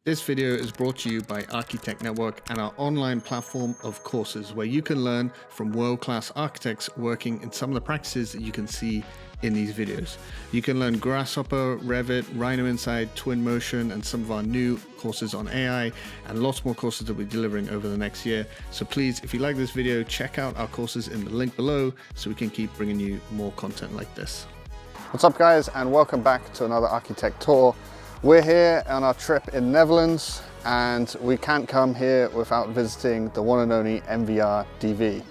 This video is brought to you by ArchiTech Network and our online platform of courses where you can learn from world-class architects working in some of the practices that you can see in these videos. You can learn Grasshopper, Revit, Rhino Inside, Twinmotion, and some of our new courses on AI, and lots more courses that we're delivering over the next year. So please, if you like this video, check out our courses in the link below so we can keep bringing you more content like this. What's up, guys, and welcome back to another ArchiTech tour. We're here on our trip in Netherlands, and we can't come here without visiting the one and only MVRDV.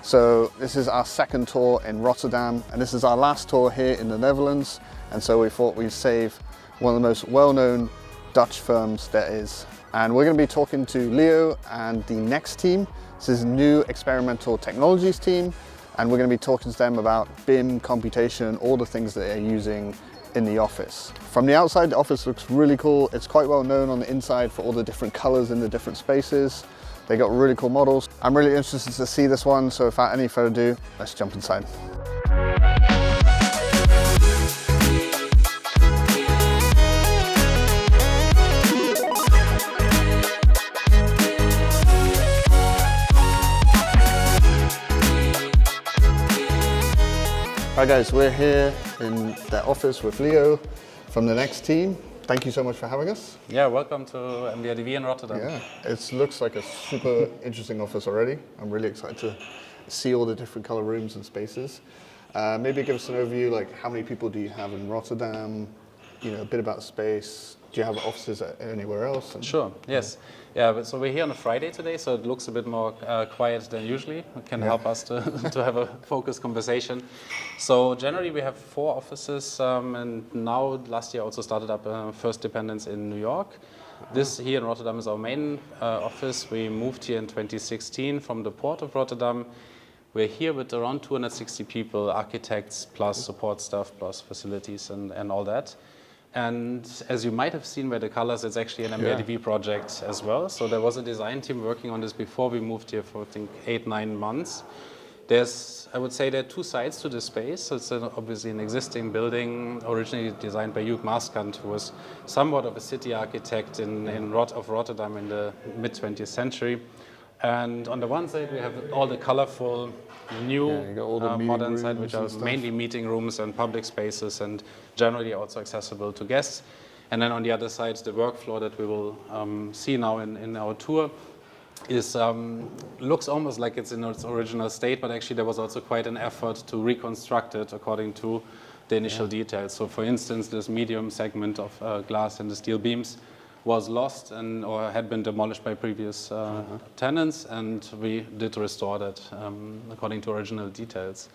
So this is our second tour in Rotterdam, and this is our last tour here in the Netherlands, and so we thought we'd save one of the most well-known Dutch firms there is. And we're going to be talking to Leo and the NEXT team. This is a new experimental technologies team, and we're going to be talking to them about BIM, computation, all the things that they're using in the office. From the outside, the office looks really cool. It's quite well known on the inside for all the different colors in the different spaces. They got really cool models. I'm really interested to see this one, so without any further ado, let's jump inside. Hi guys, we're here in the office with Leo from the NEXT team. Thank you so much for having us. Yeah, welcome to MVRDV in Rotterdam. Yeah, it looks like a super interesting office already. I'm really excited to see all the different color rooms and spaces. Maybe give us an overview, like how many people do you have in Rotterdam? You know, a bit about space. Do you have offices anywhere else? Sure, yes. Yeah, so we're here on a Friday today, so it looks a bit more quiet than usually. It can help us to have a focused conversation. So generally we have 4 offices, and now last year also started up first dependence in New York. This here in Rotterdam is our main office. We moved here in 2016 from the port of Rotterdam. We're here with around 260 people, architects, plus support staff, plus facilities and all that. And as you might have seen by the colors, it's actually an MVRDV project as well. So there was a design team working on this before we moved here for, I think, 8-9 months. I would say there are 2 sides to this space. So it's obviously an existing building, originally designed by Hugh Markthal, who was somewhat of a city architect of Rotterdam in the mid-20th century. And on the one side, we have all the colorful, new, modern side, which are mainly meeting rooms and public spaces, and generally also accessible to guests. And then on the other side, the work floor that we will see now in our tour looks almost like it's in its original state, but actually there was also quite an effort to reconstruct it according to the initial details. So for instance, this medium segment of glass and the steel beams was lost or had been demolished by previous tenants, and we did restore that according to original details.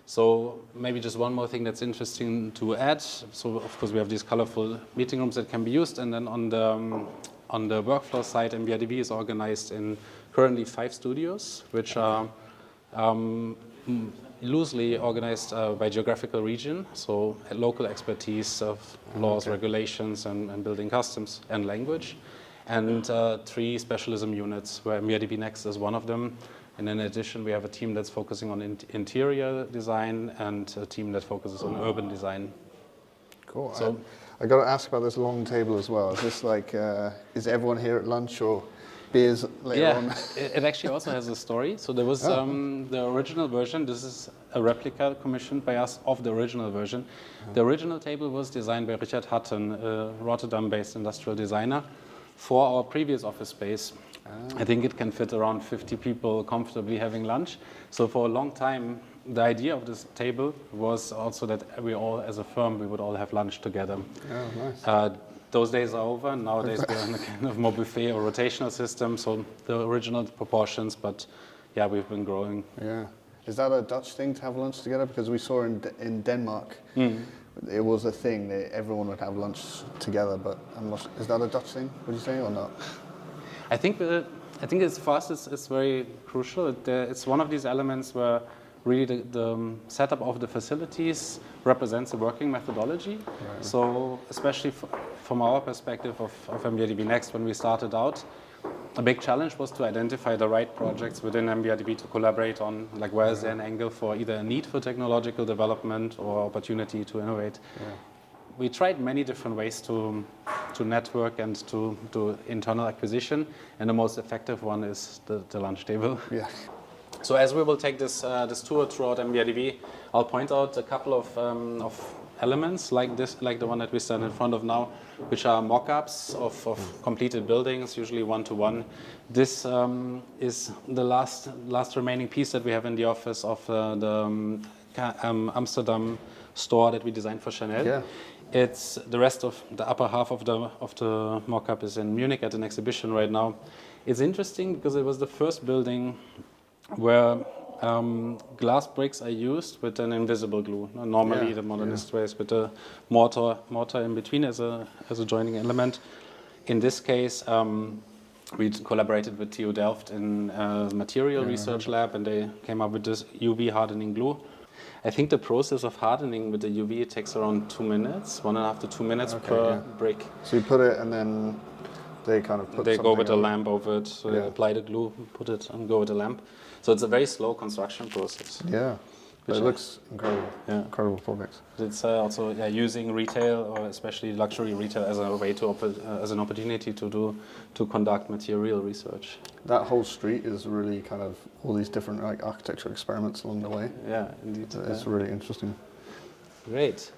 So maybe just one more thing that's interesting to add. So of course we have these colorful meeting rooms that can be used, and then on the workflow side, MVRDV is organized in currently 5 studios, which are loosely organized by geographical region, so local expertise of laws, regulations, and building customs and language, and 3 specialism units, where MVRDV NEXT is one of them. And in addition, we have a team that's focusing on interior design and a team that focuses on urban design. Cool. So I got to ask about this long table as well. Is this like, is everyone here at lunch or beers later on? It actually also has a story. So there was the original version. This is a replica commissioned by us of the original version. The original table was designed by Richard Hutton, a Rotterdam-based industrial designer, for our previous office space. I think it can fit around 50 people comfortably having lunch. So for a long time, the idea of this table was also that we all, as a firm, we would all have lunch together. Oh, nice. Those days are over. Nowadays we're on a kind of more buffet or rotational system, so the original proportions, but yeah, we've been growing. Yeah. Is that a Dutch thing to have lunch together? Because we saw in Denmark, it was a thing that everyone would have lunch together, but I'm not, is that a Dutch thing, would you say, or not? I think it's for us, it's very crucial. It's one of these elements where really the setup of the facilities represents a working methodology. Right. So especially from our perspective of MVRDV NEXT, when we started out, a big challenge was to identify the right projects within MVRDV to collaborate on, like where is there an angle for either a need for technological development or opportunity to innovate. Yeah. We tried many different ways to network and to do internal acquisition. And the most effective one is the lunch table. Yeah. So as we will take this tour throughout MVRDV, I'll point out a couple of elements like the one that we stand in front of now, which are mock-ups of completed buildings, usually one-to-one. This is the last remaining piece that we have in the office of the Amsterdam store that we designed for Chanel. Yeah. It's the rest of the upper half of the mock-up is in Munich at an exhibition right now. It's interesting because it was the first building where glass bricks are used with an invisible glue. Normally, the modernist ways with a mortar in between as a joining element. In this case, we collaborated with TU Delft in a material research lab, and they came up with this UV hardening glue. I think the process of hardening with the UV takes around 2 minutes, 1.5 to 2 minutes per brick. So you put it, and then they kind of put. They go with a on. lamp over it. So they apply the glue, put it, and go with a lamp. So it's a very slow construction process. Yeah, but it looks incredible. Yeah. Incredible projects. It's also using retail, or especially luxury retail, as a way as an opportunity to conduct material research. That whole street is really kind of all these different like architecture experiments along the way. Yeah, indeed. It's really interesting. Great.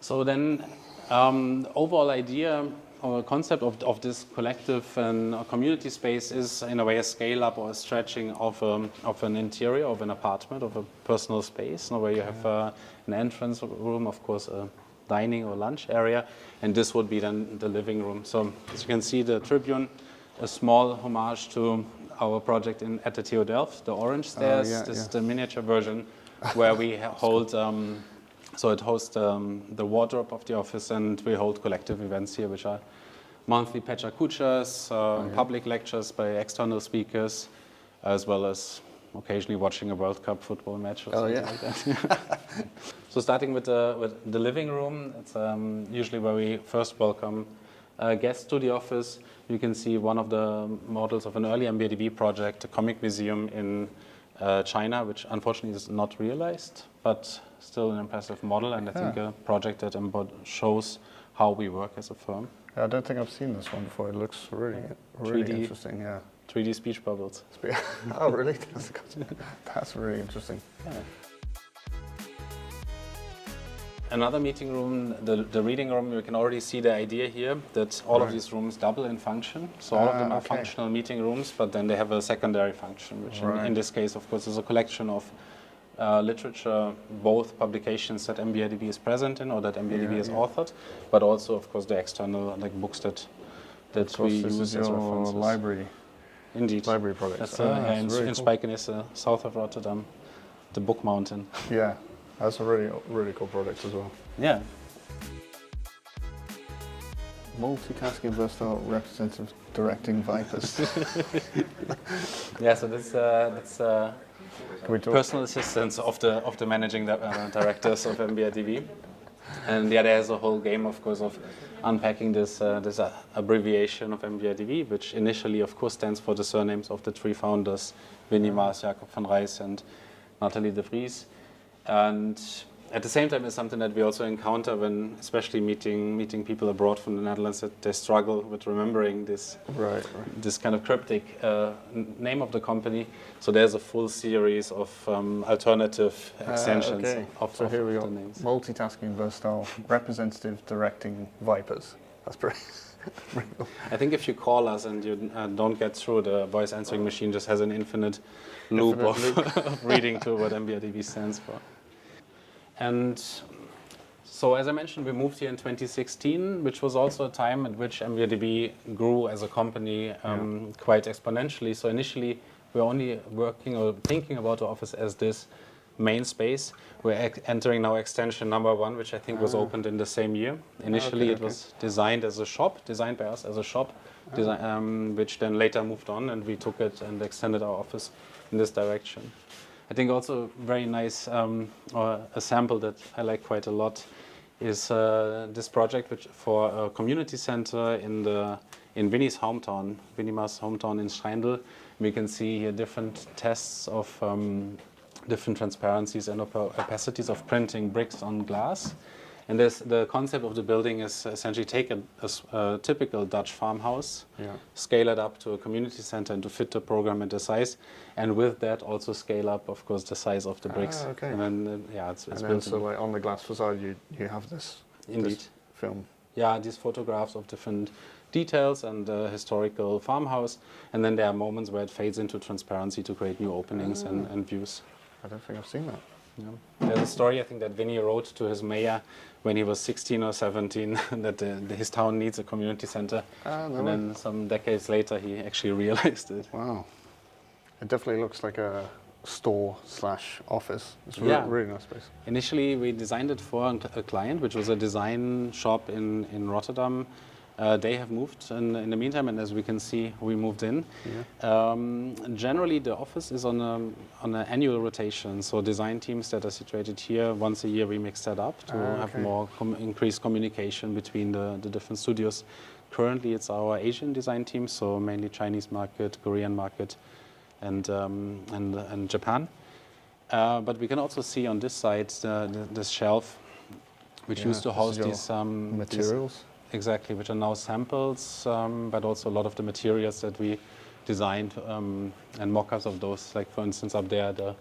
So then, overall idea or concept of this collective and community space is in a way a scale up or a stretching of an interior of an apartment, of a personal space, where you have an entrance room, of course, a dining or lunch area, and this would be then the living room. So as you can see, the tribune, a small homage to our project at the TU Delft, the orange stairs. This is the miniature version where we hold. So it hosts the wardrobe of the office, and we hold collective events here, which are monthly pecha kuchas, public lectures by external speakers, as well as occasionally watching a World Cup football match or something like that. So starting with the living room, it's usually where we first welcome guests to the office. You can see one of the models of an early MVRDV project, a comic museum in China, which unfortunately is not realized, but still an impressive model, and I think a project that shows how we work as a firm. Yeah, I don't think I've seen this one before. It looks really 3D, interesting. Yeah. 3D speech bubbles. Oh, really? That's really interesting. Yeah. Another meeting room, the reading room, you can already see the idea here that all of these rooms double in function. So all of them are functional meeting rooms, but then they have a secondary function, which in this case, of course, is a collection of literature, both publications that MVRDV is present in or that MVRDV has authored, but also, of course, the external books that we use as references. Library. Indeed. Library project. That's in Spijkenisse, south of Rotterdam, the Book Mountain. Yeah, that's a really cool project as well. Yeah. Multitasking versatile representative directing vipers. Yeah, so that's personal assistants of the managing directors of MVRDV. And there's a whole game, of course, of unpacking this abbreviation of MVRDV, which initially, of course, stands for the surnames of the three founders, Winnie Maas, Jacob van Rijs, and Nathalie de Vries. And at the same time, it's something that we also encounter when, especially meeting people abroad from the Netherlands, that they struggle with remembering this this kind of cryptic name of the company. So there's a full series of alternative extensions of here we go. the names. Multitasking versatile representative directing vipers. That's pretty. I think if you call us and you don't get through, the voice answering machine just has an infinite loop of reading to what MVRDV stands for. And so, as I mentioned, we moved here in 2016, which was also a time at which MVRDV grew as a company quite exponentially. So initially, we were only working or thinking about the office as this main space. We're entering now extension number 1, which I think was opened in the same year. Initially, it was designed by us as a shop, which then later moved on, and we took it and extended our office in this direction. I think also very nice, or a sample that I like quite a lot, is this project for a community center in Winnie's hometown, Winnie Maas' hometown in Schijndel. We can see here different tests of different transparencies and opacities of printing bricks on glass. And the concept of the building is essentially take a typical Dutch farmhouse, scale it up to a community center and to fit the program and the size, and with that also scale up, of course, the size of the bricks. Okay. And then, it's and then so like on the glass facade, you have this, this film. Yeah, these photographs of different details and the historical farmhouse, and then there are moments where it fades into transparency to create new openings and views. I don't think I've seen that. Yeah. There's a story I think that Vinny wrote to his mayor when he was 16 or 17 that his town needs a community center, and then some decades later he actually realized it. Wow, it definitely looks like a store/office. It's really nice space. Initially we designed it for a client, which was a design shop in Rotterdam. They have moved in the meantime, and as we can see, we moved in. Generally, the office is on an annual rotation, so design teams that are situated here, once a year we mix that up to have more increased communication between the different studios. Currently, it's our Asian design team, so mainly Chinese market, Korean market, and Japan. But we can also see on this side this shelf, which used to house these materials. Exactly, which are now samples, but also a lot of the materials that we designed and mock-ups of those. Like for instance, up there, the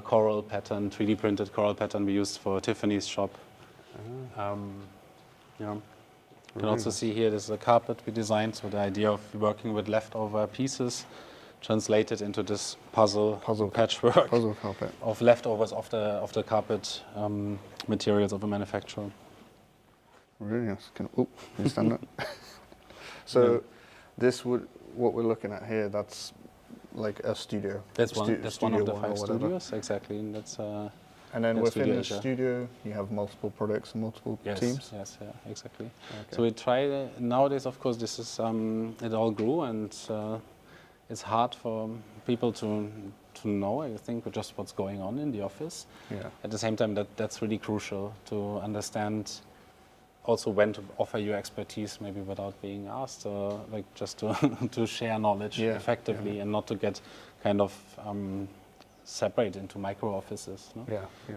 coral pattern, 3D printed coral pattern we used for Tiffany's shop. You can also see here there's a carpet we designed, so the idea of working with leftover pieces translated into this puzzle patchwork carpet of leftovers of the carpet materials of a manufacturer. Really nice. Can you stand up? So what we're looking at here, that's like a studio. That's one of the 5 studios, exactly. And that's and then within the studio, you have multiple products and multiple teams? Yes, yeah, exactly. Okay. So we try, nowadays, of course, this is, it all grew, and it's hard for people to know, I think, just what's going on in the office. Yeah. At the same time, that's really crucial to understand also when to offer your expertise, maybe without being asked, like just to share knowledge effectively and not to get kind of separate into micro offices. No?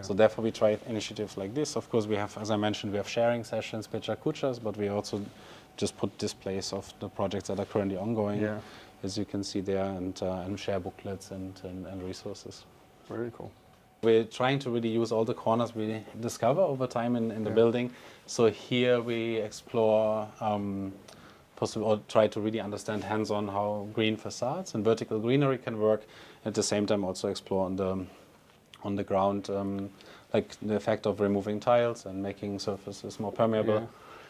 So therefore we try initiatives like this. Of course we have, as I mentioned, we have sharing sessions, pecha kuchas, but we also just put displays of the projects that are currently ongoing, as you can see there, and share booklets and first Very cool. We're trying to really use all the corners we discover over time in the building. So here we explore, or try to really understand hands-on how green facades and vertical greenery can work. At the same time also explore on the ground, like the effect of removing tiles and making surfaces more permeable. Yeah.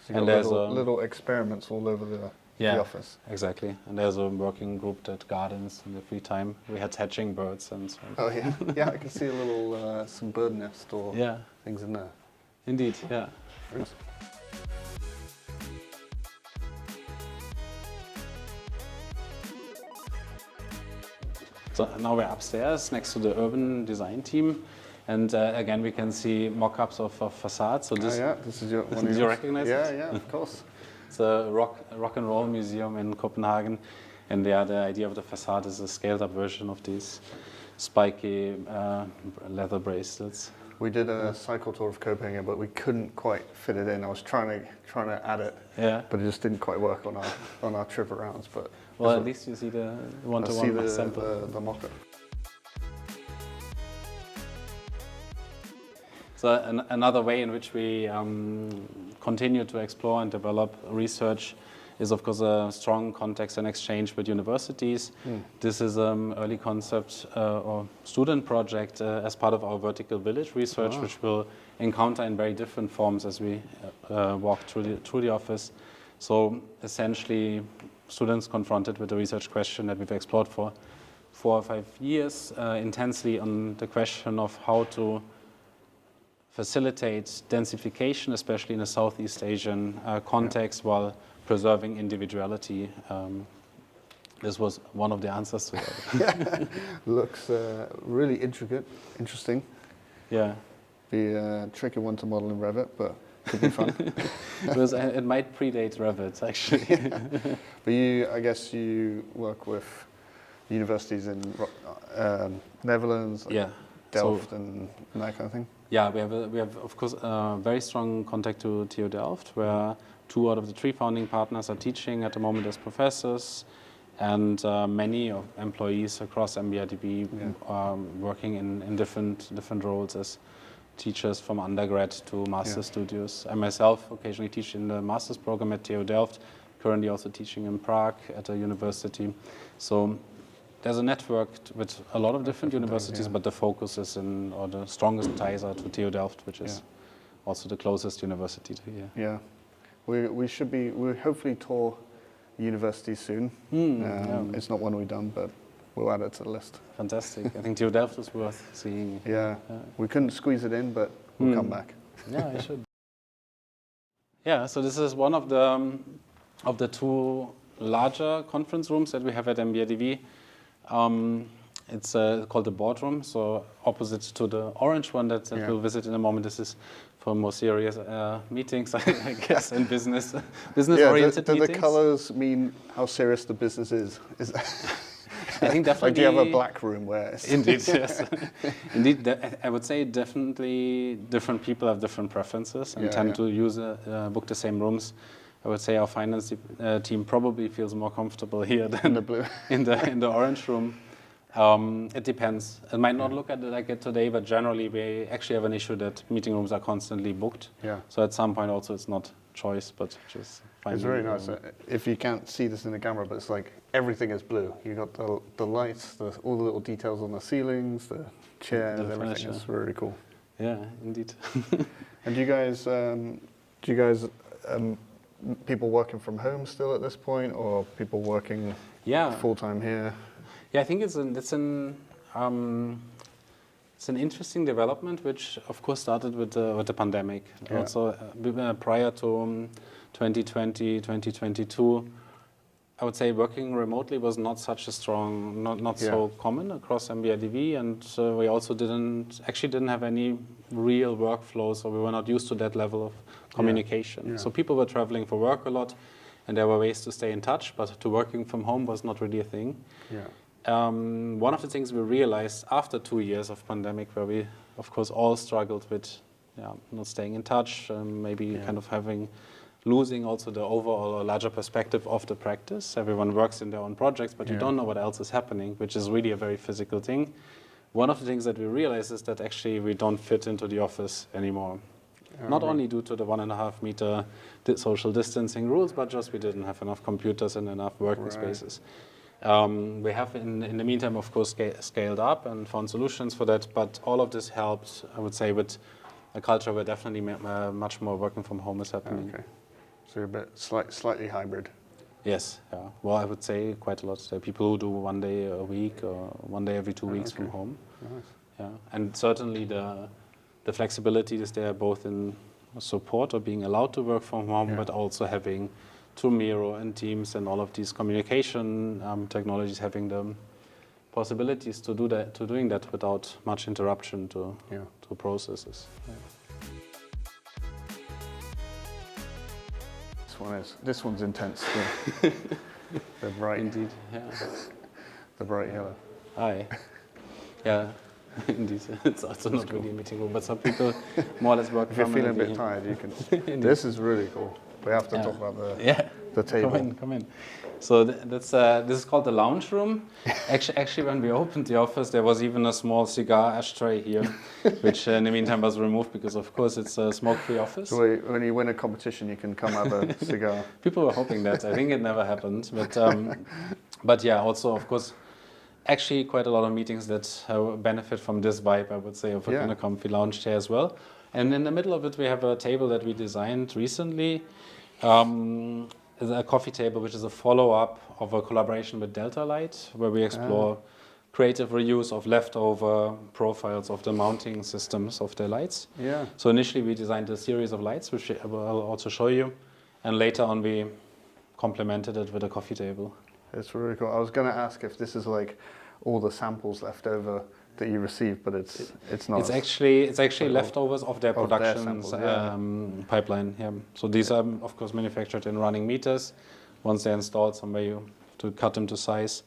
So and there's little experiments all over the office. Exactly. And there's a working group that gardens in the free time. We had hatching birds and so on. Oh yeah, yeah. I can see a little some bird nest or things in there. Indeed, yeah. Nice. So now we're upstairs next to the urban design team, and again we can see mock-ups of facades. So this, this is your one. Did you recognize it? Yeah, of course. It's a rock and roll museum in Copenhagen, and the idea of the facade is a scaled-up version of these spiky leather bracelets. We did a cycle tour of Copenhagen, but we couldn't quite fit it in. I was trying to add it, but it just didn't quite work on our trip arounds. But well, at least you see the one-to-one sample. The mock-up. So another way in which we continue to explore and develop research is, of course, a strong context and exchange with universities. This is an early concept or student project as part of our vertical village research, which we'll encounter in very different forms as we walk through the office. So essentially, students confronted with the research question that we've explored for 4 or 5 years intensely on the question of how to facilitate densification, especially in a Southeast Asian context, while preserving individuality. This was one of the answers to that. Looks really intricate, interesting. Yeah. Be a tricky one to model in Revit, but could be fun. It might predate Revit, actually. But I guess you work with universities in Netherlands, Delft and that kind of thing? Yeah, we have of course a very strong contact to TU Delft, where 2 out of the 3 founding partners are teaching at the moment as professors, and many of employees across MVRDV working in different roles as teachers from undergrad to master studios. I myself occasionally teach in the master's program at TU Delft, currently also teaching in Prague at a university. So there's a network with a lot of different universities, but the focus is or the strongest ties are to TU Delft, which is also the closest university to here. Yeah, we'll hopefully tour universities soon. It's not one we've done, but we'll add it to the list. Fantastic. I think TU Delft is worth seeing. Yeah, we couldn't squeeze it in, but we'll come back. Yeah, I should. Yeah, so this is one of the 2 larger conference rooms that we have at MVRDV. It's called the boardroom, so opposite to the orange one that we'll visit in a moment. This is for more serious meetings, I guess, and business-oriented meetings. Do the colors mean how serious the business is? I think definitely. Like, do you have a black room where it's Indeed, yes. Indeed, I would say definitely different people have different preferences and tend to book the same rooms. I would say our finance team probably feels more comfortable here than in the blue, in the orange room. It depends. It might not look at it like it today, but generally we actually have an issue that meeting rooms are constantly booked. Yeah. So at some point also it's not choice, but just finding. It's very nice. If you can't see this in the camera, but it's like everything is blue. You got the lights, all the little details on the ceilings, the chairs, everything. It's really cool. Yeah, indeed. And do you guys people working from home still at this point, or people working full-time here? Yeah, I think it's an interesting development, which of course started with the pandemic. Yeah. Also, prior to 2020, 2022, I would say working remotely was not such a strong, not so common across MVRDV, and we also didn't have any real workflow, so we were not used to that level of communication. Yeah. So people were traveling for work a lot, and there were ways to stay in touch, but to working from home was not really a thing. Yeah. One of the things we realized after 2 years of pandemic, where we, of course, all struggled with not staying in touch, maybe kind of losing also the overall or larger perspective of the practice. Everyone works in their own projects, but you don't know what else is happening, which is really a very physical thing. One of the things that we realized is that actually we don't fit into the office anymore. Not only due to the 1.5 meter social distancing rules, but just we didn't have enough computers and enough working spaces. We have in the meantime, of course, scaled up and found solutions for that, but all of this helped, I would say, with a culture where definitely much more working from home is happening. Okay. So you're a bit slightly hybrid. Yes, yeah. Well, I would say quite a lot. There are people who do 1 day a week or 1 day every 2 weeks from home. Nice. Yeah, and certainly the flexibility is there both in support or being allowed to work from home, but also having through Miro and Teams and all of these communication technologies, having the possibilities to doing that without much interruption to processes. Yeah. This one's intense. They're bright. Indeed, yeah. The bright yellow. Aye. Yeah. Indeed, it's also not really a meeting room, but some people more or less work from. If you're feeling a bit tired, you can. This is really cool. We have to talk about the table. Come in. So this is called the lounge room. Actually, when we opened the office, there was even a small cigar ashtray here, which in the meantime was removed because, of course, it's a smoke-free office. So when you win a competition, you can come have a cigar. People were hoping that. I think it never happened, but yeah, also of course. Actually, quite a lot of meetings that benefit from this vibe, I would say, of a kind of comfy lounge chair as well. And in the middle of it, we have a table that we designed recently. It's a coffee table, which is a follow-up of a collaboration with Delta Light, where we explore creative reuse of leftover profiles of the mounting systems of the lights. Yeah. So initially, we designed a series of lights, which I will also show you. And later on, we complemented it with a coffee table. It's really cool. I was going to ask if this is like all the samples left over that you received, but it's not. It's actually leftovers of their production pipeline. Yeah. So these are of course manufactured in running meters. Once they're installed somewhere, you have to cut them to size,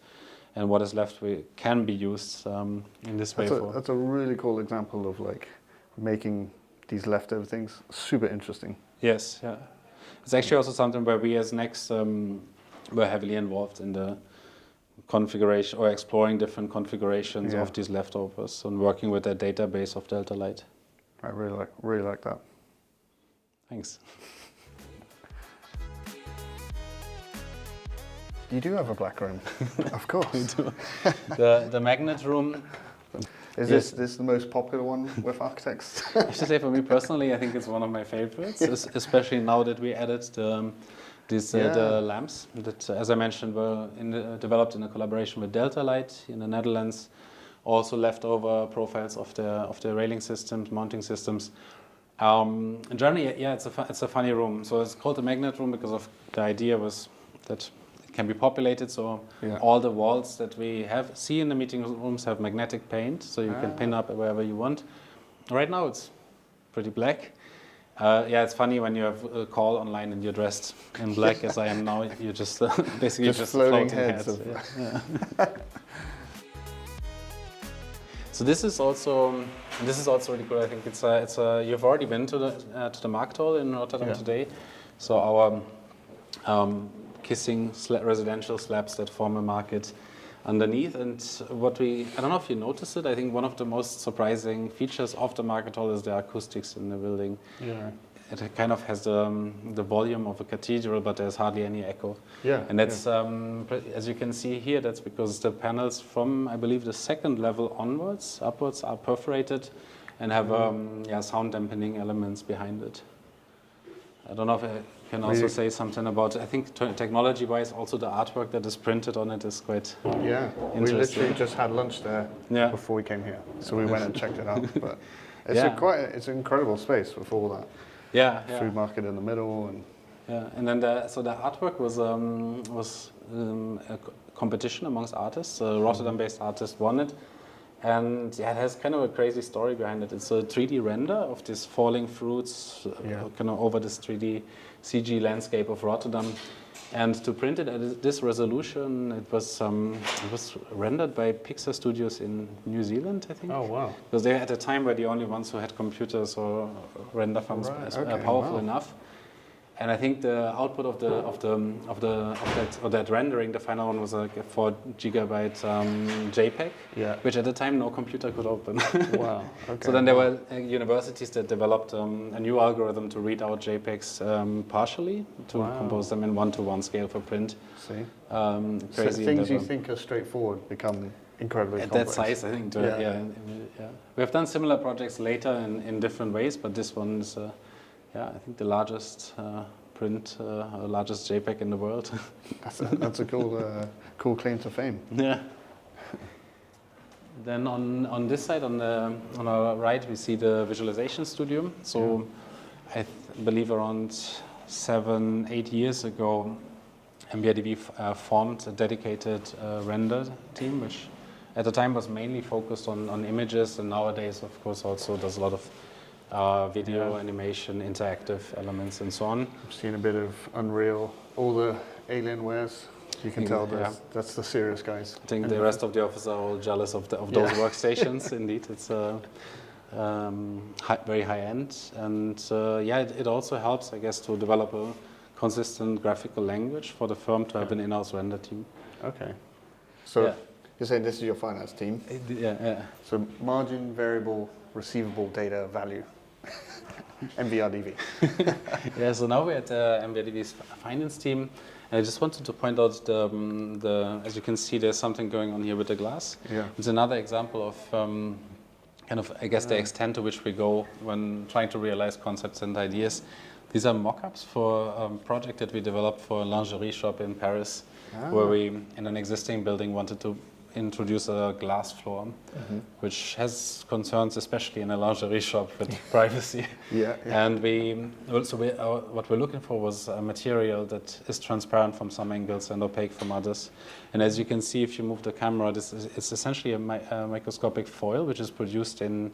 and what is left can be used in this way. That's a really cool example of like making these leftover things super interesting. Yes, yeah. It's actually also something where we as Next were heavily involved in the configuration or exploring different configurations of these leftovers and working with that database of Delta Light. I really like that. Thanks. You do have a black room, of course. We do. The magnet room. Is this the most popular one with architects? I should say for me personally, I think it's one of my favorites, especially now that we added the lamps that, as I mentioned, were developed in a collaboration with Delta Light in the Netherlands. Also leftover profiles of the railing systems, mounting systems. In Germany, yeah, it's a funny room. So it's called the magnet room because of the idea was that it can be populated. So all the walls that we see in the meeting rooms have magnetic paint, so you can pin up wherever you want. Right now it's pretty black. Yeah, it's funny when you have a call online and you're dressed in black as I am now. You're just basically just floating heads. So this is also really cool. I think it's you've already been to the Markthal in Rotterdam today. So our kissing residential slabs that form a market underneath. And I don't know if you noticed it, I think one of the most surprising features of the Markthal is the acoustics in the building. Yeah. It kind of has the volume of a cathedral, but there's hardly any echo. Yeah. And that's, as you can see here, that's because the panels from, I believe, the second level upwards are perforated and have sound dampening elements behind it. I don't know if I can also say something about, I think technology-wise, also the artwork that is printed on it is quite interesting. We literally just had lunch there before we came here, so we went and checked it out. But it's an incredible space with all that. Food market in the middle, and then the artwork was a competition amongst artists. A Rotterdam-based artist won it, and it has kind of a crazy story behind it. It's a 3D render of these falling fruits, kind of over this 3D CG landscape of Rotterdam. And to print it at this resolution, it was rendered by Pixar Studios in New Zealand, I think. Oh wow! Because they at the time were the only ones who had computers or render farms powerful enough. And I think the output of that rendering, the final one was like a 4 GB JPEG, which at the time no computer could open. Wow. Okay. So then there were universities that developed a new algorithm to read out JPEGs partially to compose them in 1:1 scale for print. See. Crazy. So things you think are straightforward become incredibly complex. At that size, I think. We have done similar projects later in different ways, but this one is. I think the largest largest JPEG in the world. That's a cool claim to fame. Yeah. Then on this side, on our right, we see the visualization studio. So I believe around 7-8 years ago, MVRDV formed a dedicated render team, which at the time was mainly focused on images, and nowadays, of course, also does a lot of video, animation, interactive elements, and so on. I've seen a bit of Unreal, all the Alienwares. You can tell that's the serious guys. I think the rest of the office are all jealous of those workstations. Indeed, it's very high end, and it also helps, I guess, to develop a consistent graphical language for the firm to have an in-house render team. Okay, so you're saying this is your finance team? Yeah. So margin, variable, receivable data, value. MVRDV. So now we're at MVRDV's finance team. And I just wanted to point out as you can see, there's something going on here with the glass. Yeah. It's another example of the extent to which we go when trying to realize concepts and ideas. These are mock-ups for a project that we developed for a lingerie shop in Paris, where we, in an existing building, wanted to introduce a glass floor, which has concerns, especially in a lingerie shop, with privacy. And what we're looking for was a material that is transparent from some angles and opaque from others. And as you can see, if you move the camera, it's essentially a microscopic foil, which is produced in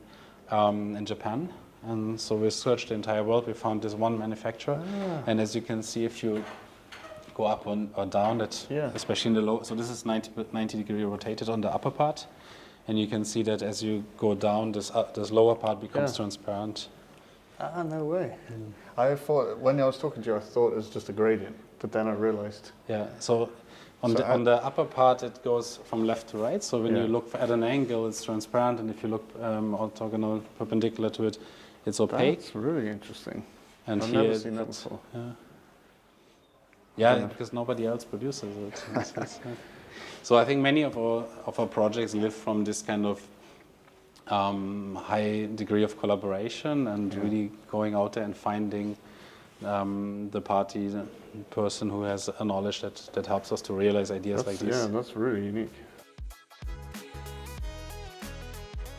Japan. And so we searched the entire world. We found this one manufacturer. And as you can see, if you go up or down, that Yeah. especially in the low. So this is 90 degree rotated on the upper part, and you can see that as you go down, this lower part becomes transparent. Ah, no way. I thought, when I was talking to you, I thought it was just a gradient, but then I realized. Yeah, so on the upper part, it goes from left to right. So when you look at an angle, it's transparent, and if you look orthogonal, perpendicular to it, it's opaque. That's really interesting. And I've here never seen that before. Yeah, because nobody else produces it. So I think many of our projects live from this kind of high degree of collaboration and really going out there and finding the person who has a knowledge that helps us to realize ideas like this. Yeah, that's really unique.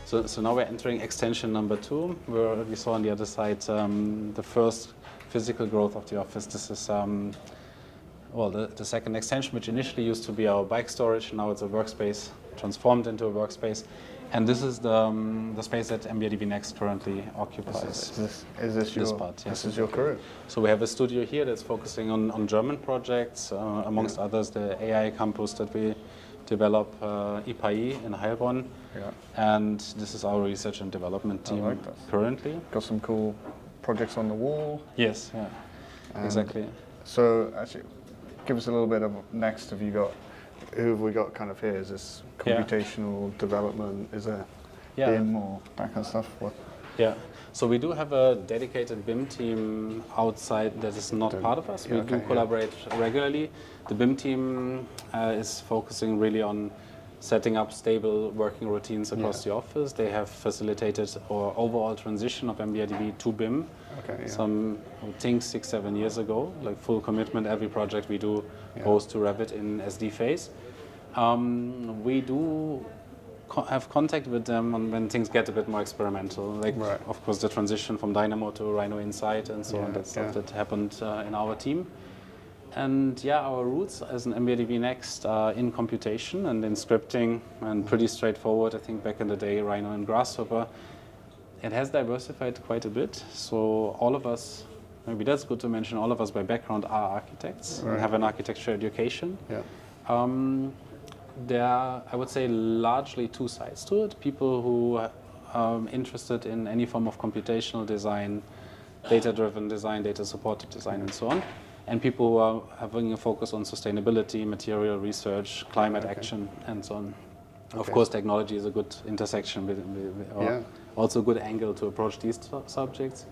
So now we're entering extension number 2, where we saw on the other side the first physical growth of the office. This is the second extension, which initially used to be our bike storage. Now it's a workspace, transformed into a workspace. And this is the space that MVRDV NEXT currently occupies. Is this part? Yes. This is your career? So we have a studio here that's focusing on German projects, amongst others the AI campus that we develop, IPAI in Heilbronn. Yeah. And this is our research and development team currently. Got some cool projects on the wall. Yes, exactly. So actually, give us a little bit of next. Who have we got kind of here? Is this computational development? Is there BIM or that kind of stuff? What? Yeah, so we do have a dedicated BIM team outside that is not part of us. We do collaborate regularly. The BIM team is focusing really on setting up stable working routines across the office. They have facilitated our overall transition of MVRDV to BIM. Some, I think, 6-7 years ago, like full commitment. Every project we do goes to Revit in SD phase. We do have contact with them when things get a bit more experimental. Like, of course, the transition from Dynamo to Rhino Insight and so on. That's stuff that happened in our team. And our roots as an MVRDV NEXT are in computation and in scripting, and pretty straightforward. I think back in the day, Rhino and Grasshopper. It has diversified quite a bit. So all of us, maybe that's good to mention, all of us by background are architects and have an architecture education. There are, I would say, largely two sides to it. People who are interested in any form of computational design, data-driven design, data-supported design, and so on. And people who are having a focus on sustainability, material research, climate action, and so on. Of course, technology is a good intersection, also a good angle to approach these subjects.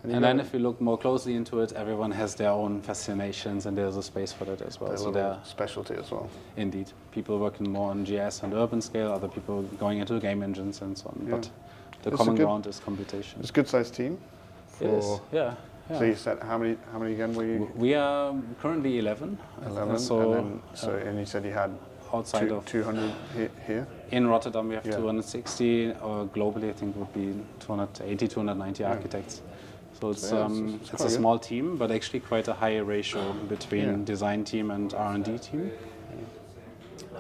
And then if you look more closely into it, everyone has their own fascinations, and there's a space for that as well. So there's specialty as well. Indeed. People working more on GS and urban scale, other people going into game engines and so on. But the common ground is computation. It's a good-sized team. Yes. Yeah. So you said how many again were you? We are currently 11. 11. And you said you had outside of 200 here. In Rotterdam we have 260, or globally I think would be 280, 290 architects. So it's a small team, but actually quite a high ratio between design team and R&D team.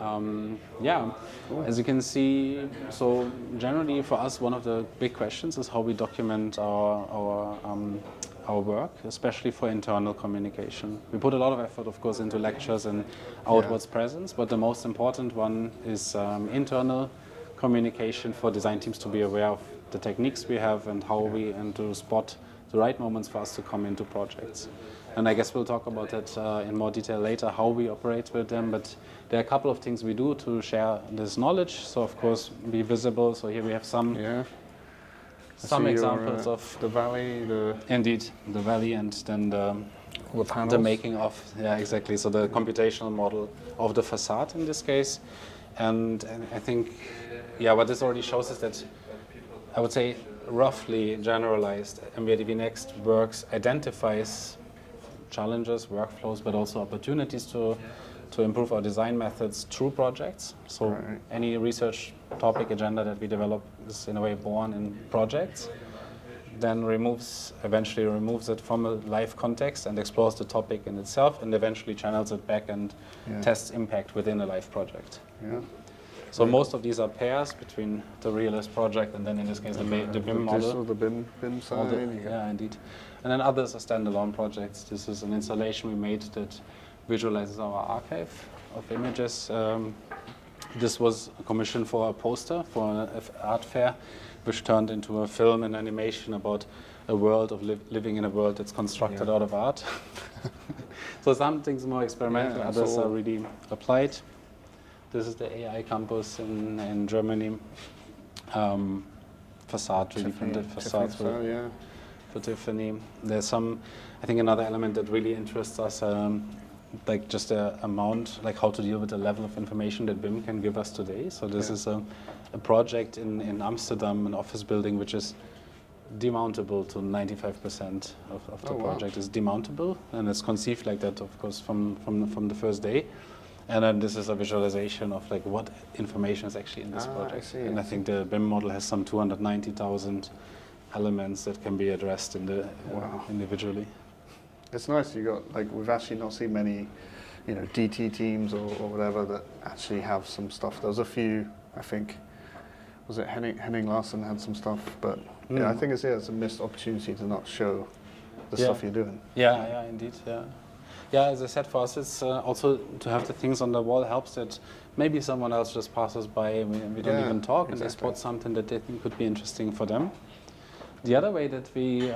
As you can see, so generally for us one of the big questions is how we document our work, especially for internal communication. We put a lot of effort, of course, into lectures and outwards presence, but the most important one is internal communication for design teams to be aware of the techniques we have and how and to spot the right moments for us to come into projects. And I guess we'll talk about that in more detail later, how we operate with them, but there are a couple of things we do to share this knowledge. So of course, be visible. So here we have some examples of the valley, indeed, the valley, and then the making of, exactly. So the computational model of the facade in this case. And I think, what this already shows is that, I would say, roughly generalized, MVRDV NEXT identifies challenges, workflows, but also opportunities to improve our design methods through projects. So any research topic agenda that we develop is in a way born in projects, then eventually removes it from a live context and explores the topic in itself, and eventually channels it back and tests impact within a live project. So most of these are pairs between the realist project and then in this case the BIM model. The BIM side. Indeed. And then others are standalone projects. This is an installation we made that visualizes our archive of images. This was a commission for a poster for an art fair, which turned into a film and animation about a world of living in a world that's constructed out of art. So some things more experimental, others are really applied. This is the AI campus in Germany. Facade, 3D printed facades for Tiffany. There's some, I think another element that really interests us, like just the amount, like how to deal with the level of information that BIM can give us today. So this is a project in Amsterdam, an office building, which is demountable to 95% of the project is demountable, and it's conceived like that, of course, from the first day. And then this is a visualization of like what information is actually in this project. I think the BIM model has some 290,000 elements that can be addressed in the individually. It's nice. You got like we've actually not seen many, you know, DT teams or whatever that actually have some stuff. There was a few, I think. Was it Henning Larsen had some stuff, but yeah, I think it's a missed opportunity to not show the stuff you're doing. Yeah, indeed. Yeah, as I said, for us, it's also to have the things on the wall helps that maybe someone else just passes by and we don't even talk, and they spot something that they think could be interesting for them. The other way that we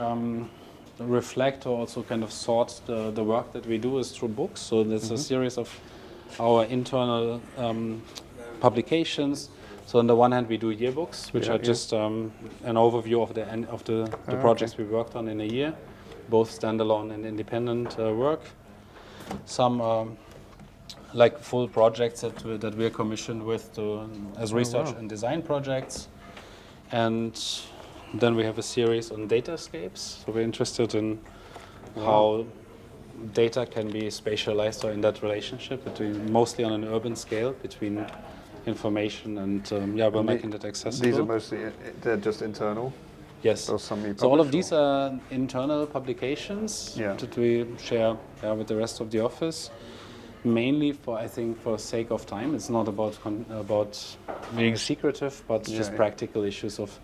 reflect or also kind of sort the work that we do is through books. So there's a series of our internal publications. So on the one hand, we do yearbooks, which are just an overview of the projects we worked on in a year, both standalone and independent work. Some like full projects that we're commissioned with as research and design projects. And then we have a series on datascapes. So we're interested in how data can be spatialized or in that relationship between, mostly on an urban scale, between information and we're making that accessible. These are mostly, they're just internal? Yes. So all of these are internal publications that we share with the rest of the office. Mainly for sake of time. It's not about being secretive, but just practical issues of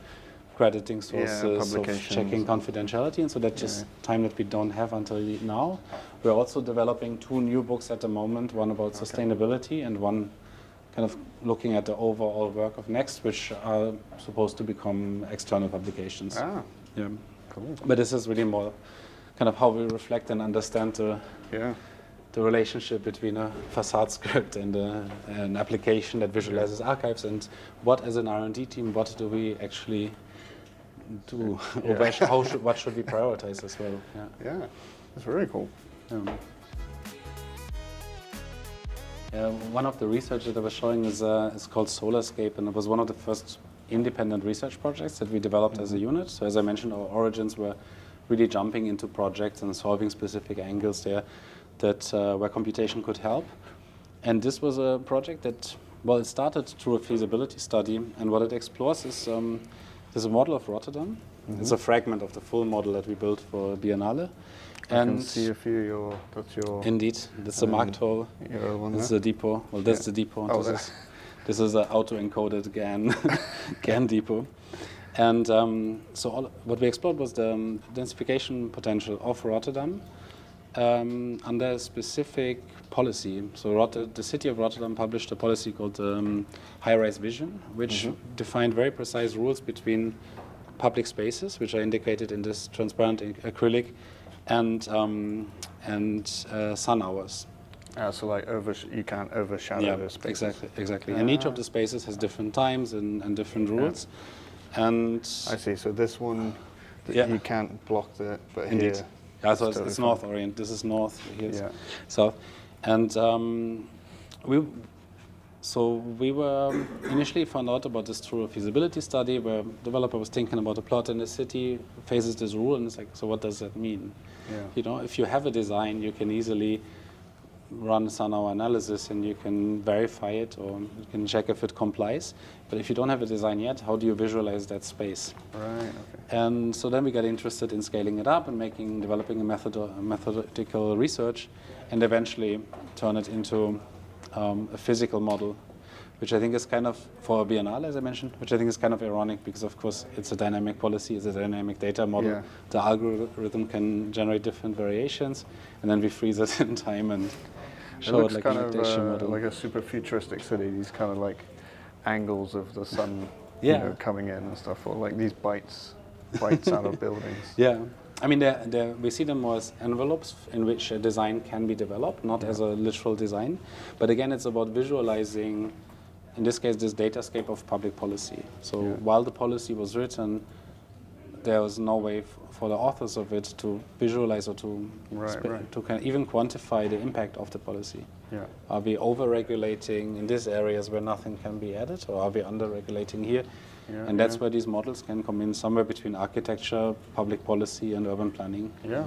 crediting sources, of checking confidentiality, and so that's just time that we don't have until now. We're also developing 2 new books at the moment, one about sustainability and one kind of looking at the overall work of Next, which are supposed to become external publications. Yeah, cool. But this is really more kind of how we reflect and understand the relationship between a facade script and an application that visualizes archives, and what, as an R&D team, what do we actually do? Or what should we prioritize as well? Yeah, that's very cool. One of the research that I was showing is called Solarscape, and it was one of the first independent research projects that we developed as a unit. So as I mentioned, our origins were really jumping into projects and solving specific angles there where computation could help. And this was a project that, it started through a feasibility study, and what it explores is there's a model of Rotterdam. It's a fragment of the full model that we built for Biennale. I can see a few. That's your. Indeed, that's the Markthal. This is the depot. Well, that's the depot. This is an auto-encoded GAN depot. And what we explored was the densification potential of Rotterdam under a specific policy. So the city of Rotterdam published a policy called High-Rise Vision, which defined very precise rules between public spaces, which are indicated in this transparent acrylic, and sun hours. So like you can't overshadow the spaces. Exactly. And each of the spaces has different times and different rules. And I see. So this one, you can't block but indeed. Here. Yeah, so it's north orient. This is north. Here's south. And we were initially found out about this through a feasibility study where the developer was thinking about a plot in the city, faces this rule, and it's like, so what does that mean? You know, if you have a design, you can easily run sun hour analysis and you can verify it or you can check if it complies. But if you don't have a design yet, how do you visualize that space? Right. Okay. And so then we got interested in scaling it up and developing a methodical research, and eventually turn it into a physical model, which I think is kind of, for Biennale, as I mentioned, which I think is kind of ironic because, of course, it's a dynamic policy, it's a dynamic data model. The algorithm can generate different variations, and then we freeze it in time and show looks it like kind an of adaptation model. like a super futuristic city. These kind of like angles of the sun, Yeah. coming in and stuff, or like these bites out of buildings. Yeah, I mean, we see them more as envelopes in which a design can be developed, not as a literal design. But again, it's about visualizing, in this case, this datascape of public policy. So while the policy was written, there was no way for the authors of it to visualize or to even quantify the impact of the policy. Yeah. Are we over-regulating in these areas where nothing can be added, or are we under-regulating here? Yeah, and that's where these models can come in, somewhere between architecture, public policy, and urban planning. Yeah.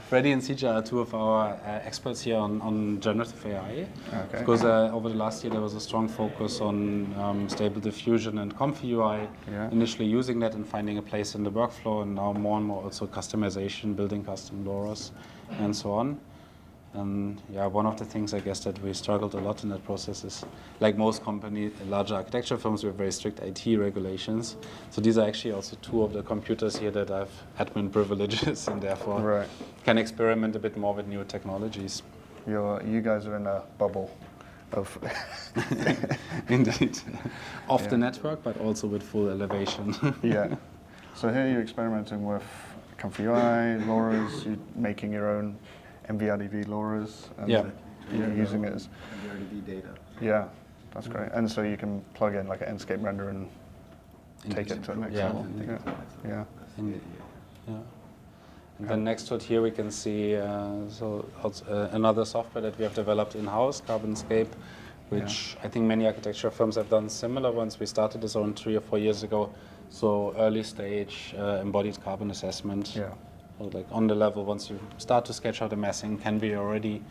Freddie and CJ are two of our experts here on generative AI. Okay. Because over the last year there was a strong focus on stable diffusion and ComfyUI, initially using that and finding a place in the workflow, and now more and more also customization, building custom LoRa's, and so on. And one of the things I guess that we struggled a lot in that process is, like most companies, larger architecture firms, we have very strict IT regulations. So these are actually also two of the computers here that have admin privileges and therefore can experiment a bit more with new technologies. You guys are in a bubble of Indeed. Off the network, but also with full elevation. Yeah. So here you're experimenting with ComfyUI, LoRa's, you're making your own MVRDV LoRa's, and you're using it as MVRDV data. Yeah, that's great. And so you can plug in like an Enscape render and take it to the next level. Yeah. And then next to it here we can see another software that we have developed in-house, Carbonscape, which I think many architecture firms have done similar ones. We started this around 3 or 4 years ago. So early stage embodied carbon assessment. Yeah. So like on the level, once you start to sketch out the massing, can we already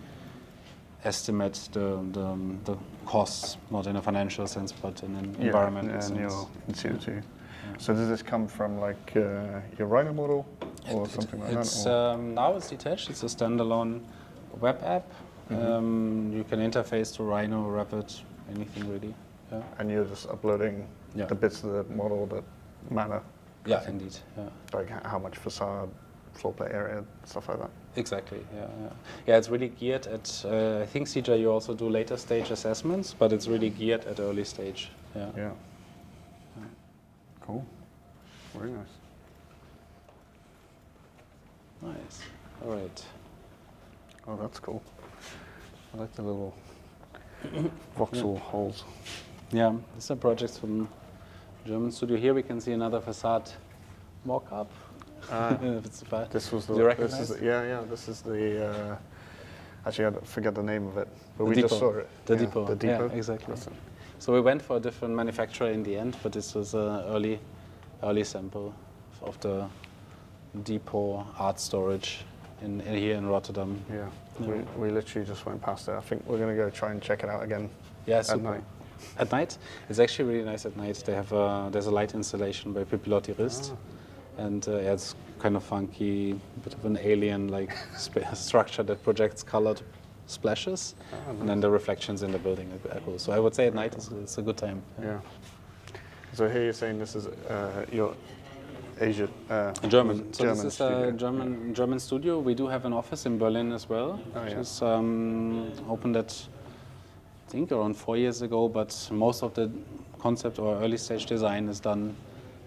estimate the costs, not in a financial sense, but in an environmental sense. In CO2. So does this come from like your Rhino model or something like that? Now it's detached. It's a standalone web app. You can interface to Rhino, Rapid, anything really. Yeah. And you're just uploading the bits of the model that matter. Yeah, indeed. Yeah. Like how much facade, floor plate area, stuff like that. Exactly. Yeah. It's really geared at. I think CJ, you also do later stage assessments, but it's really geared at early stage. Yeah. Cool. Very nice. Nice. All right. Oh, that's cool. I like the little voxel holes. Yeah, this is a project from German studio. Here we can see another facade mock-up. This was Do you recognize? This is the. Actually, I forget the name of it, but we depot. just saw it. The depot. The depot. Yeah, exactly. So we went for a different manufacturer in the end, but this was an early sample of the depot art storage here in Rotterdam. Yeah. We literally just went past it. I think we're going to go try and check it out again. Yeah, at night. At night? It's actually really nice at night. They have there's a light installation by Pipilotti Rist. And it's kind of funky, bit of an alien-like structure that projects colored splashes, and then the reflections in the building are cool. So I would say at night it's a good time. Yeah. So here you're saying this is your Asia. German. So German this is studio. a German studio. We do have an office in Berlin as well, which is opened at, I think, around 4 years ago. But most of the concept or early stage design is done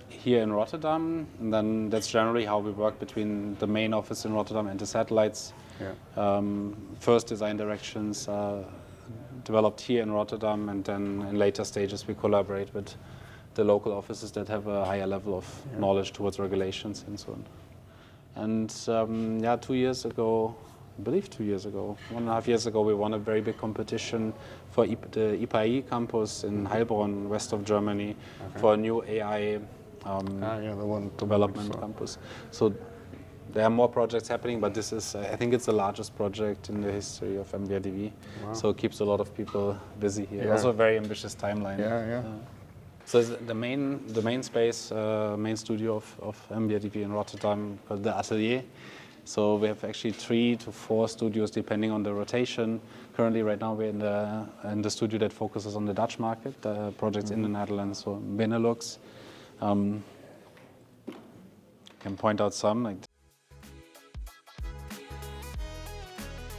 here in Rotterdam, and then that's generally how we work between the main office in Rotterdam and the satellites. First design directions are developed here in Rotterdam, and then in later stages we collaborate with the local offices that have a higher level of knowledge towards regulations and so on. And 2 years ago, I believe 2 years ago, 1.5 years ago, we won a very big competition for the IPAI campus in Heilbronn, west of Germany, for a new AI the one development campus. So there are more projects happening, but this is, I think it's the largest project in the history of MVRDV. So it keeps a lot of people busy here. Also a very ambitious timeline. So the main space, main studio of MVRDV in Rotterdam, called the Atelier. So we have actually 3 to 4 studios depending on the rotation. Currently, right now, we're in the studio that focuses on the Dutch market, the projects in the Netherlands, so Benelux. Can point out some. That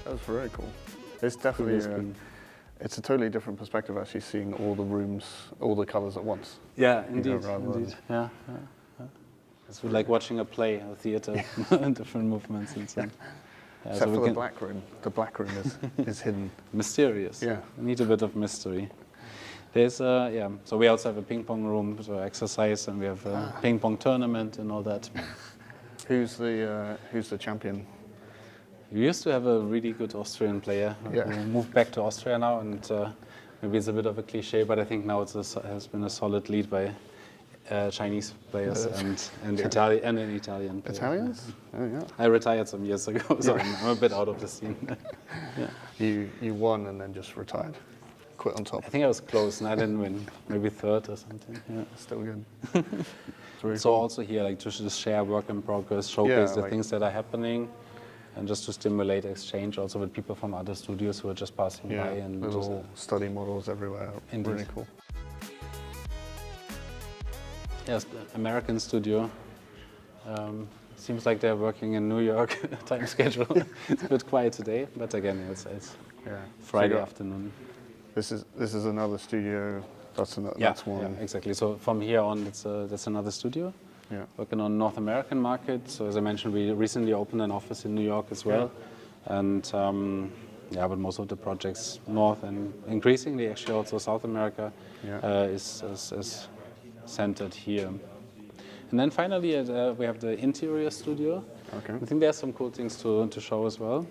was very cool. It's definitely it's a totally different perspective actually seeing all the rooms, all the colours at once. Yeah, indeed. Yeah. It's like watching a play, a theatre, different movements and so on. Yeah, Except for the black room. The black room is hidden. Mysterious. Yeah. We need a bit of mystery. There's so we also have a ping pong room for exercise, and we have a ping pong tournament and all that. Who's the champion? We used to have a really good Austrian player who moved back to Austria now, and maybe it's a bit of a cliche, but I think now it has been a solid lead by Chinese players and an Italian player. Italians? Oh yeah. I retired some years ago, so I'm a bit out of the scene. Yeah. You won and then just retired, quit on top. I think I was close, and I didn't win. Maybe third or something. Yeah. Still good. So also here, like to just share work in progress, showcase the things that are happening, and just to stimulate exchange also with people from other studios who are just passing by. And little study models everywhere. Indeed. Really cool. Yes, American studio. Seems like they're working in New York time schedule. It's a bit quiet today, but again, it's Friday afternoon. This is another studio. That's one. Yeah, exactly. So from here on, that's another studio. Yeah. Working on North American market. So as I mentioned, we recently opened an office in New York as well, and but most of the projects North and increasingly actually also South America is centered here. And then finally, we have the interior studio. Okay. I think there's some cool things to show as well.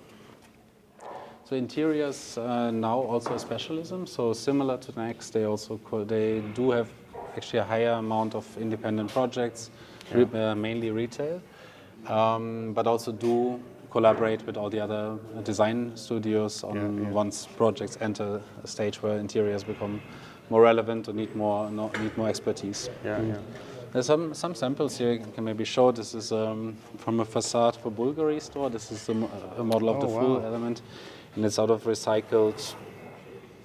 So interiors now also a specialism. So similar to Next, they do have actually a higher amount of independent projects, mainly retail, but also do collaborate with all the other design studios on once projects enter a stage where interiors become more relevant or need more expertise. There's some samples here you can maybe show. This is from a facade for Bulgari store. This is a model of the full element, and it's out of recycled,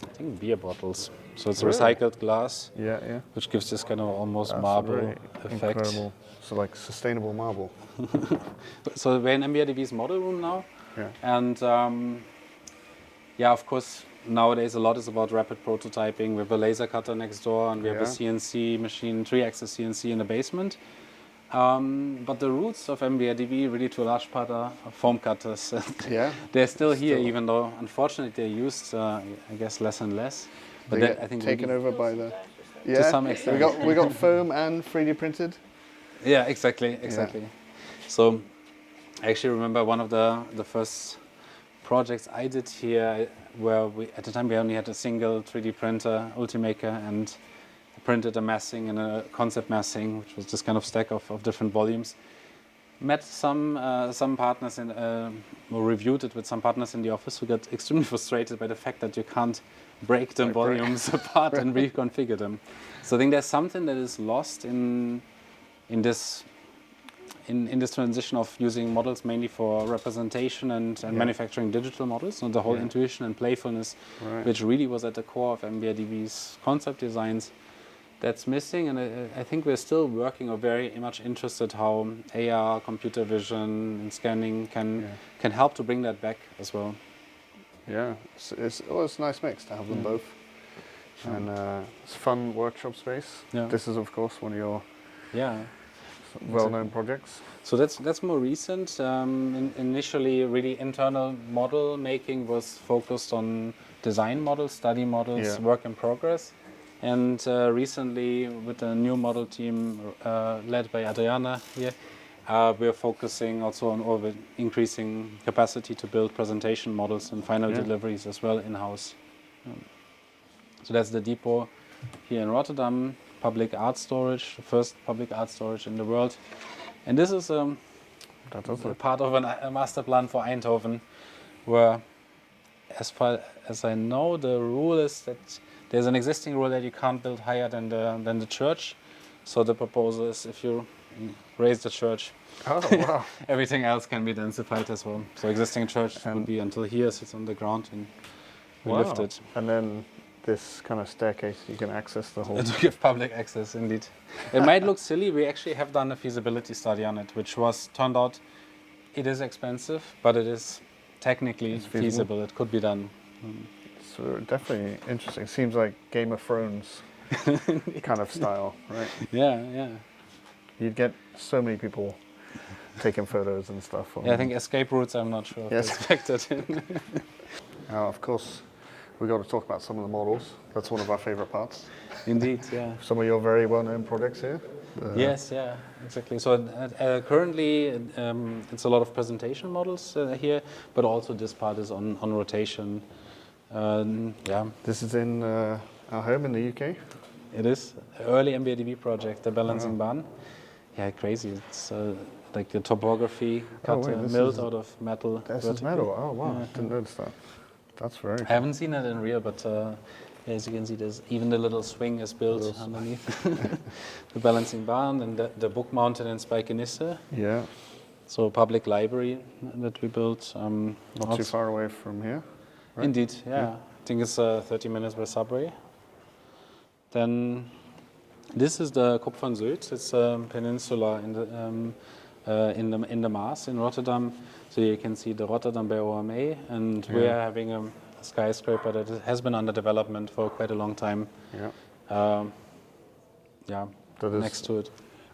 I think, beer bottles. So it's recycled glass, which gives this kind of almost marble effect. Incredible. So like sustainable marble. So we're in MVRDV's model room now, and of course, nowadays a lot is about rapid prototyping. We have a laser cutter next door, and we have a CNC machine, 3-axis CNC in the basement. But the roots of MVRDV, really to a large part, are foam cutters. They're still here, even though unfortunately they're used, I guess, less and less. But they I think taken over by the. To some extent. We got foam and 3D printed. Yeah, exactly. So I actually remember one of the first projects I did here, where at the time we only had a single 3D printer, Ultimaker, and printed a massing and a concept massing, which was this kind of stack of different volumes. Met some partners or reviewed it with some partners in the office who got extremely frustrated by the fact that you can't break the volumes apart and reconfigure them. So I think there's something that is lost in this transition of using models mainly for representation and manufacturing digital models, and the whole intuition and playfulness, which really was at the core of MVRDV's concept designs. That's missing, and I think we're still working or very much interested how AR, computer vision, and scanning can help to bring that back as well. Yeah, it's a nice mix to have them both, and it's a fun workshop space. Yeah. This is of course one of your well-known projects. So that's more recent. Initially, really internal model making was focused on design models, study models, work in progress. And recently, with a new model team led by Adriana here, we're focusing also on increasing capacity to build presentation models and final deliveries as well in-house. So that's the depot here in Rotterdam, public art storage, the first public art storage in the world. And this is part of a master plan for Eindhoven, where, as far as I know, the rule is that there's an existing rule that you can't build higher than the church. So the proposal is if you raise the church, everything else can be densified as well. So existing church would be until here, sits on the ground, and we lift it. And then this kind of staircase, you can access the whole. To give public access, indeed. It might look silly. We actually have done a feasibility study on it, which turned out it is expensive, but it is technically feasible. It could be done. It's definitely interesting. Seems like Game of Thrones kind of style, right? Yeah. You'd get so many people taking photos and stuff. Yeah, I think escape routes, I'm not sure if Yes. it's factored in. Now, of course, we got to talk about some of the models. That's one of our favorite parts. Indeed, yeah. Some of your very well-known projects here. Yes, yeah, exactly. So currently, it's a lot of presentation models here, but also this part is on rotation. Yeah. This is in our home in the UK. It is early MVRDV project, the balancing barn. Yeah, crazy. It's like the topography cut milled out of metal. This is metal. Oh wow, yeah. Didn't notice that. That's very cool. I haven't seen it in real, but as you can see, there's even the little swing is built underneath the balancing barn, and the book mounted in Spijkenisse. Yeah. So a public library that we built. Not too far away from here. Right? Indeed, yeah. I think it's 30 minutes by subway. Then this is the Kop van Zuid. It's a peninsula in the Maas in Rotterdam. So you can see the Rotterdam by OMA, and we are having a skyscraper that has been under development for quite a long time. Yeah. Next to it.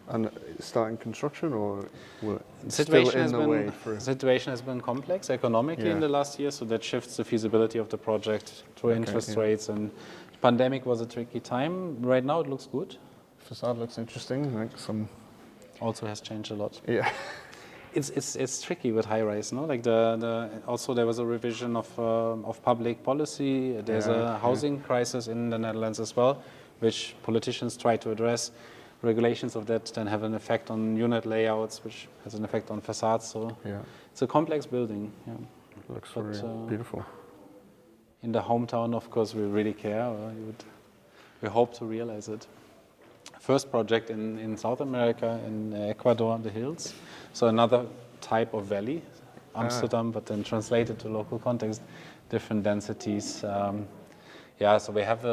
And starting construction, or situation has been complex economically in the last year, so that shifts the feasibility of the project through interest rates, and pandemic was a tricky time. Right now it looks good. Facade looks interesting, like some. Also has changed a lot. Yeah. It's tricky with high rise, no? Like also there was a revision of public policy. There's a housing crisis in the Netherlands as well, which politicians try to address. Regulations of that then have an effect on unit layouts, which has an effect on facades. So it's a complex building. Yeah. It looks very beautiful. In the hometown, of course, we really care. We hope to realize it. First project in South America, in Ecuador, the hills. So another type of valley, Amsterdam, but then translated to local context, different densities. So we have,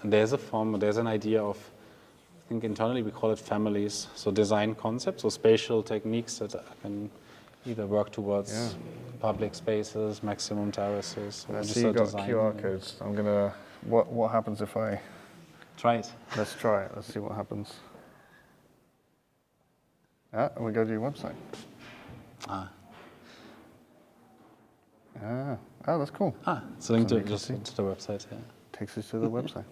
there's an idea of, I think internally we call it families. So design concepts or spatial techniques that can either work towards public spaces, maximum terraces. I see you've got QR codes. I'm gonna, what happens if I... Try it. Let's try it. Let's see what happens. And we go to your website. Oh, that's cool. It's linked to the website. Yeah. Takes us to the website.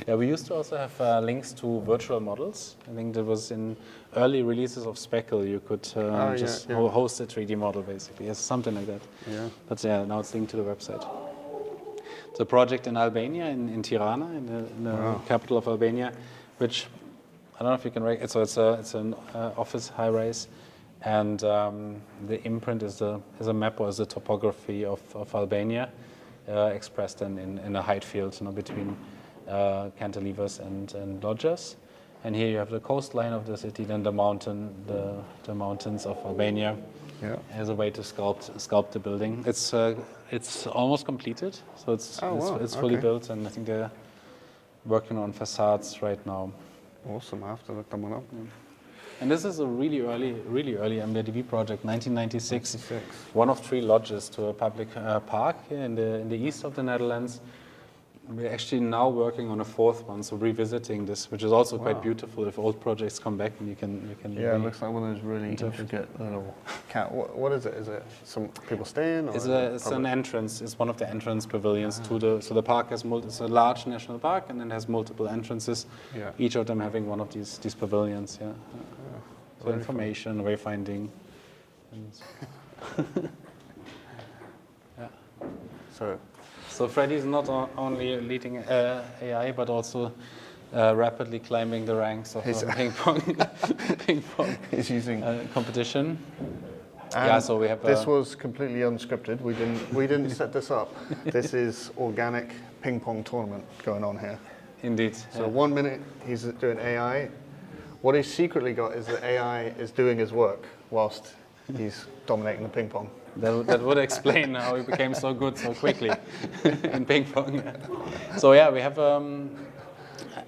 Yeah, we used to also have links to virtual models. I think that was in early releases of Speckle. You could host a 3D model, basically. Yes, something like that. Yeah. But now it's linked to the website. It's a project in Albania, in Tirana, in the capital of Albania, which I don't know if you can recognize. So it's an office high-rise, and the imprint is a map or is the topography of Albania, expressed in a height field, between cantilevers and lodges. And here you have the coastline of the city, then the mountains of Albania. Yeah. As a way to sculpt the building. It's almost completed, so it's fully built, and I think they're working on facades right now. Awesome! I have to look them up. And this is a really early MVRDV project, 1996. One of 3 lodges to a public park here in the east of the Netherlands. We're actually now working on a 4th one, so revisiting this, which is also quite beautiful. If old projects come back, and you can. Yeah, it looks like one of those really intricate little. What is it? Is it some people stay in? Or it's an entrance. It's one of the entrance pavilions to the. So the park has it's a large national park, and then has multiple entrances. Yeah. Each of them having one of these pavilions. Yeah. So information, wayfinding. So Freddy's not only leading AI, but also rapidly climbing the ranks of ping pong He's using competition. So we have. This was completely unscripted. We didn't set this up. This is organic ping pong tournament going on here. Indeed. So 1 minute he's doing AI. What he's secretly got is that AI is doing his work whilst he's dominating the ping pong. That would explain how he became so good so quickly in ping pong. So we have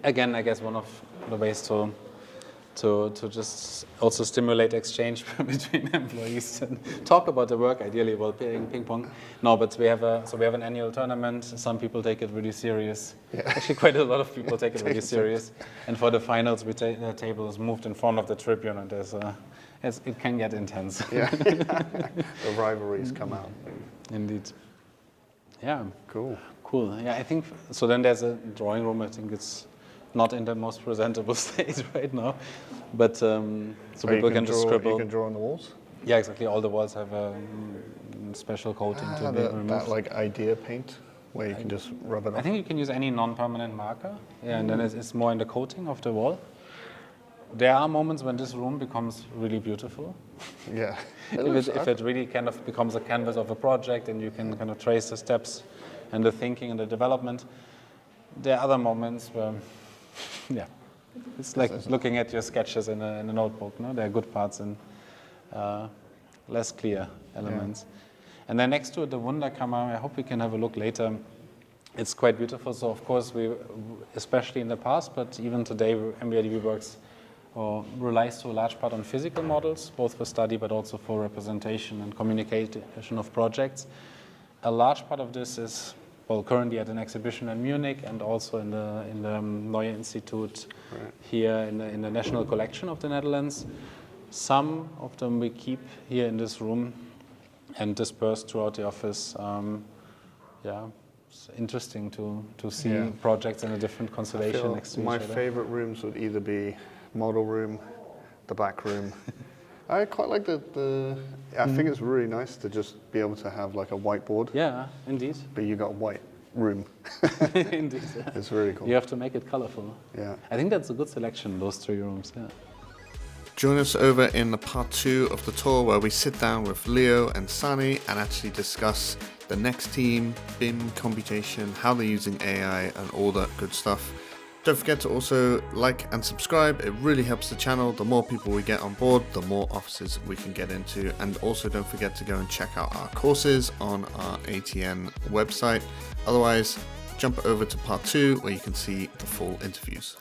again, I guess one of the ways to to just also stimulate exchange between employees and talk about the work, ideally while playing ping pong. No, but we have an annual tournament. Some people take it really serious. Yeah. Actually, quite a lot of people take it really serious. And for the finals, the table is moved in front of the tribune, and it can get intense. Yeah, the rivalries come out. Indeed. Yeah. Cool. Yeah, I think so. Then there's a drawing room. I think it's not in the most presentable state right now, but so people can just scribble. You can draw on the walls? Yeah, exactly. All the walls have a special coating to be removed. That like idea paint, where you can just rub it off? I think you can use any non-permanent marker, yeah, and then it's more in the coating of the wall. There are moments when this room becomes really beautiful. Yeah. if it really kind of becomes a canvas of a project and you can kind of trace the steps and the thinking and the development. There are other moments where, yeah, it's like looking at your sketches in a notebook. No, there are good parts and less clear elements. Yeah. And then next to it, the Wunderkammer. I hope we can have a look later. It's quite beautiful. So of course we, especially in the past, but even today, MVRDV works or relies to a large part on physical models, both for study but also for representation and communication of projects. A large part of this is, well, currently at an exhibition in Munich and also in the Neue Institute here in the National Collection of the Netherlands. Some of them we keep here in this room and dispersed throughout the office. Yeah, it's interesting to see projects in a different constellation next to each other. My favorite rooms would either be model room, the back room. I quite like I think it's really nice to just be able to have like a whiteboard. Yeah, indeed. But you got a white room. Indeed. It's really cool. You have to make it colorful. Yeah. I think that's a good selection, those 3 rooms, yeah. Join us over in the part 2 of the tour where we sit down with Leo and Sanne and actually discuss the next team, BIM, computation, how they're using AI and all that good stuff. Don't forget to also like and subscribe. It really helps the channel. The more people we get on board, the more offices we can get into. And also don't forget to go and check out our courses on our ATN website. Otherwise, jump over to part 2 where you can see the full interviews.